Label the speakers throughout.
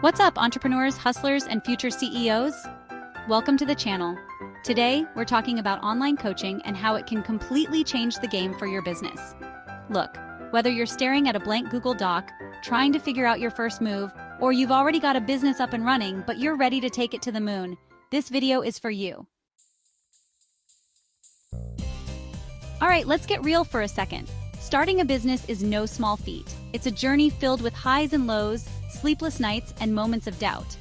Speaker 1: What's up, entrepreneurs, hustlers, and future CEOs? Welcome to the channel. Today, we're talking about online coaching and how it can completely change the game for your business. Look, whether you're staring at a blank Google Doc, trying to figure out your first move, or you've already got a business up and running, but you're ready to take it to the moon, this video is for you. All right, let's get real for a second. Starting a business is no small feat. It's a journey filled with highs and lows, sleepless nights, and moments of doubt.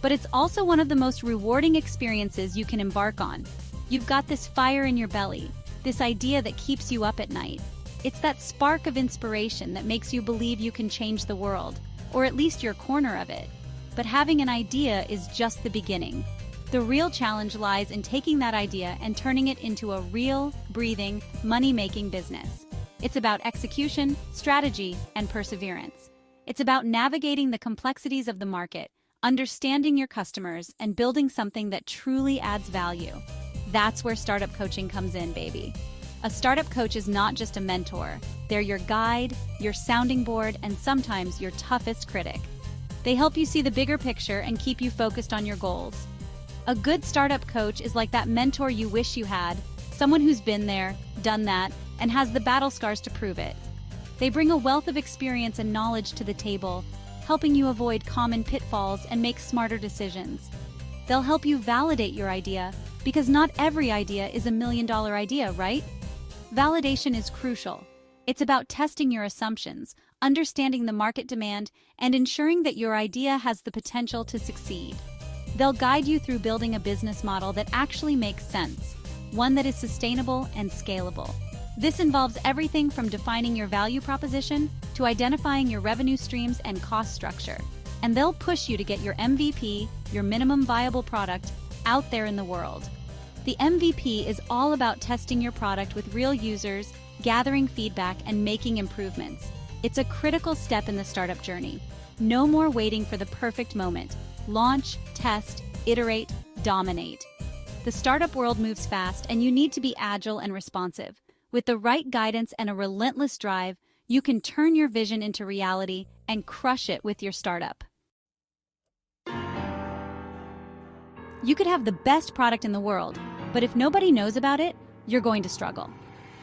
Speaker 1: But it's also one of the most rewarding experiences you can embark on. You've got this fire in your belly, this idea that keeps you up at night. It's that spark of inspiration that makes you believe you can change the world, or at least your corner of it. But having an idea is just the beginning. The real challenge lies in taking that idea and turning it into a real, breathing, money-making business. It's about execution, strategy, and perseverance. It's about navigating the complexities of the market, understanding your customers, and building something that truly adds value. That's where startup coaching comes in, baby. A startup coach is not just a mentor. They're your guide, your sounding board, and sometimes your toughest critic. They help you see the bigger picture and keep you focused on your goals. A good startup coach is like that mentor you wish you had, someone who's been there, done that, and has the battle scars to prove it. They bring a wealth of experience and knowledge to the table, helping you avoid common pitfalls and make smarter decisions. They'll help you validate your idea, because not every idea is a million-dollar idea, right? Validation is crucial. It's about testing your assumptions, understanding the market demand, and ensuring that your idea has the potential to succeed. They'll guide you through building a business model that actually makes sense, one that is sustainable and scalable. This involves everything from defining your value proposition to identifying your revenue streams and cost structure. And they'll push you to get your MVP, your minimum viable product, out there in the world. The MVP is all about testing your product with real users, gathering feedback, and making improvements. It's a critical step in the startup journey. No more waiting for the perfect moment. Launch, test, iterate, dominate. The startup world moves fast, and you need to be agile and responsive. With the right guidance and a relentless drive, you can turn your vision into reality and crush it with your startup. You could have the best product in the world, but if nobody knows about it, you're going to struggle.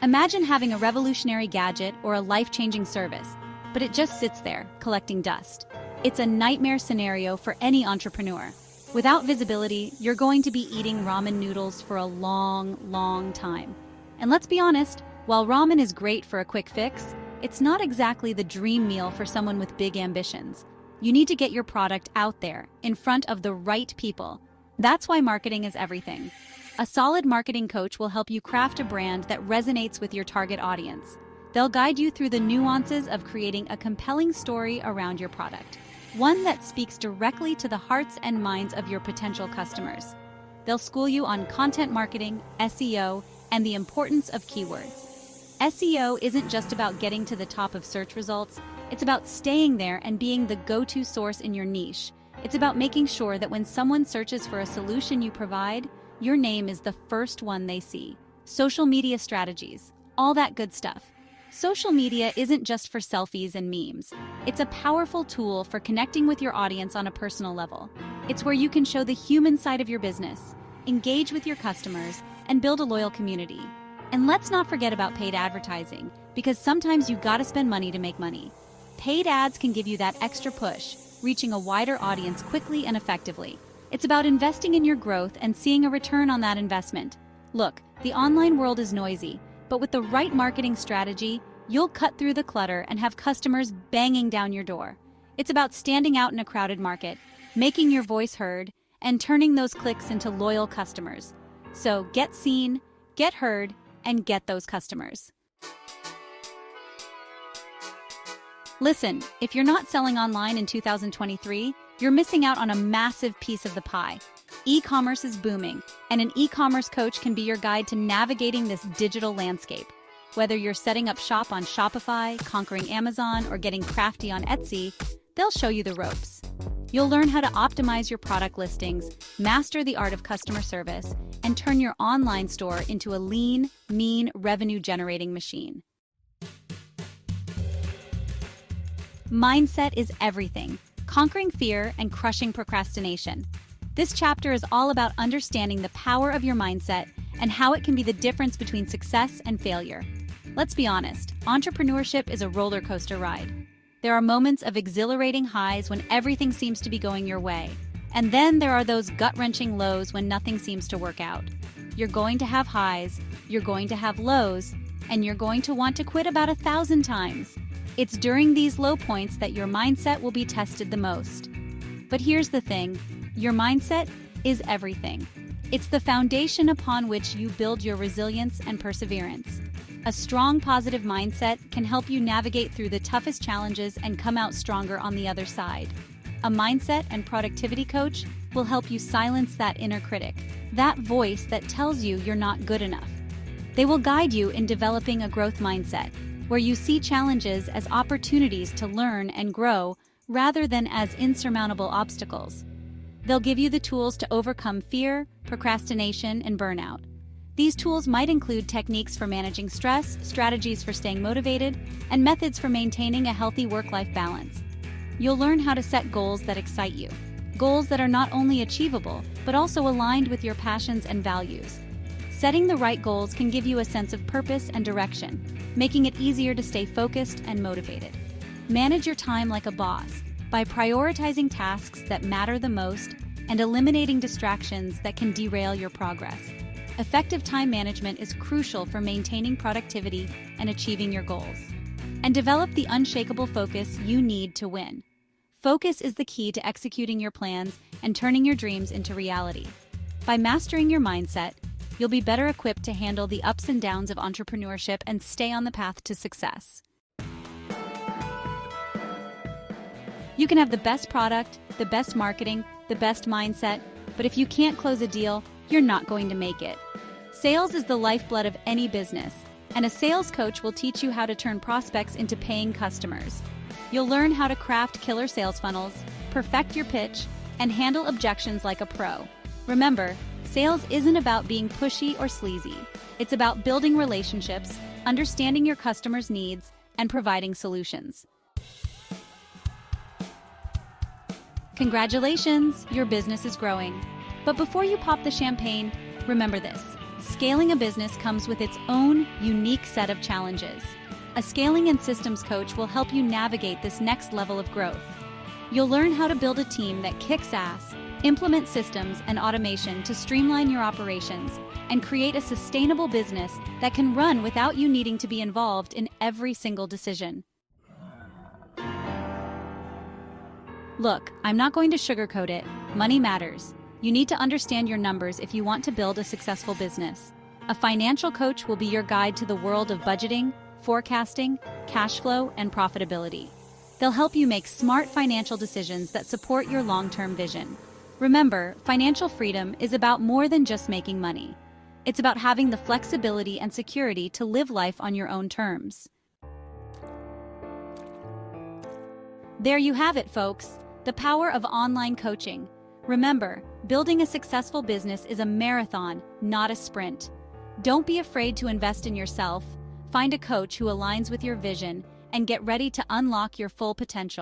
Speaker 1: Imagine having a revolutionary gadget or a life-changing service, but it just sits there, collecting dust. It's a nightmare scenario for any entrepreneur. Without visibility, you're going to be eating ramen noodles for a long, long time. And let's be honest, while ramen is great for a quick fix, it's not exactly the dream meal for someone with big ambitions. You need to get your product out there, in front of the right people. That's why marketing is everything. A solid marketing coach will help you craft a brand that resonates with your target audience. They'll guide you through the nuances of creating a compelling story around your product, one that speaks directly to the hearts and minds of your potential customers. They'll school you on content marketing, SEO, and the importance of keywords. SEO isn't just about getting to the top of search results, it's about staying there and being the go-to source in your niche. It's about making sure that when someone searches for a solution you provide, your name is the first one they see. Social media strategies, all that good stuff. Social media isn't just for selfies and memes. It's a powerful tool for connecting with your audience on a personal level. It's where you can show the human side of your business, engage with your customers, and build a loyal community. And let's not forget about paid advertising, because sometimes you gotta spend money to make money. Paid ads can give you that extra push, reaching a wider audience quickly and effectively. It's about investing in your growth and seeing a return on that investment. Look, the online world is noisy, but with the right marketing strategy, you'll cut through the clutter and have customers banging down your door. It's about standing out in a crowded market, making your voice heard, and turning those clicks into loyal customers. So get seen, get heard, and get those customers. Listen, if you're not selling online in 2023, you're missing out on a massive piece of the pie. E-commerce is booming, and an e-commerce coach can be your guide to navigating this digital landscape. Whether you're setting up shop on Shopify, conquering Amazon, or getting crafty on Etsy, they'll show you the ropes. You'll learn how to optimize your product listings, master the art of customer service, and turn your online store into a lean, mean, revenue-generating machine. Mindset is everything. conquering fear and crushing procrastination. This chapter is all about understanding the power of your mindset and how it can be the difference between success and failure. Let's be honest, entrepreneurship is a roller coaster ride. There are moments of exhilarating highs when everything seems to be going your way. And then there are those gut-wrenching lows when nothing seems to work out. You're going to have highs, you're going to have lows, and you're going to want to quit about 1,000 times. It's during these low points that your mindset will be tested the most. But here's the thing, your mindset is everything. It's the foundation upon which you build your resilience and perseverance. A strong, positive mindset can help you navigate through the toughest challenges and come out stronger on the other side. A mindset and productivity coach will help you silence that inner critic, that voice that tells you you're not good enough. They will guide you in developing a growth mindset, where you see challenges as opportunities to learn and grow rather than as insurmountable obstacles. They'll give you the tools to overcome fear, procrastination, and burnout. These tools might include techniques for managing stress, strategies for staying motivated, and methods for maintaining a healthy work-life balance. You'll learn how to set goals that excite you, goals that are not only achievable, but also aligned with your passions and values. Setting the right goals can give you a sense of purpose and direction, making it easier to stay focused and motivated. Manage your time like a boss by prioritizing tasks that matter the most and eliminating distractions that can derail your progress. Effective time management is crucial for maintaining productivity and achieving your goals. And develop the unshakable focus you need to win. Focus is the key to executing your plans and turning your dreams into reality. By mastering your mindset, you'll be better equipped to handle the ups and downs of entrepreneurship and stay on the path to success. You can have the best product, the best marketing, the best mindset, but if you can't close a deal, you're not going to make it. Sales is the lifeblood of any business, and a sales coach will teach you how to turn prospects into paying customers. You'll learn how to craft killer sales funnels, perfect your pitch, and handle objections like a pro. Remember, sales isn't about being pushy or sleazy. It's about building relationships, understanding your customers' needs, and providing solutions. Congratulations, your business is growing. But before you pop the champagne, remember this. Scaling a business comes with its own unique set of challenges. A scaling and systems coach will help you navigate this next level of growth. You'll learn how to build a team that kicks ass, implement systems and automation to streamline your operations, and create a sustainable business that can run without you needing to be involved in every single decision. Look, I'm not going to sugarcoat it. Money matters. You need to understand your numbers if you want to build a successful business. A financial coach will be your guide to the world of budgeting, forecasting, cash flow, and profitability. They'll help you make smart financial decisions that support your long-term vision. Remember, financial freedom is about more than just making money. It's about having the flexibility and security to live life on your own terms. There you have it, folks. The power of online coaching. Remember, building a successful business is a marathon, not a sprint. Don't be afraid to invest in yourself, find a coach who aligns with your vision, and get ready to unlock your full potential.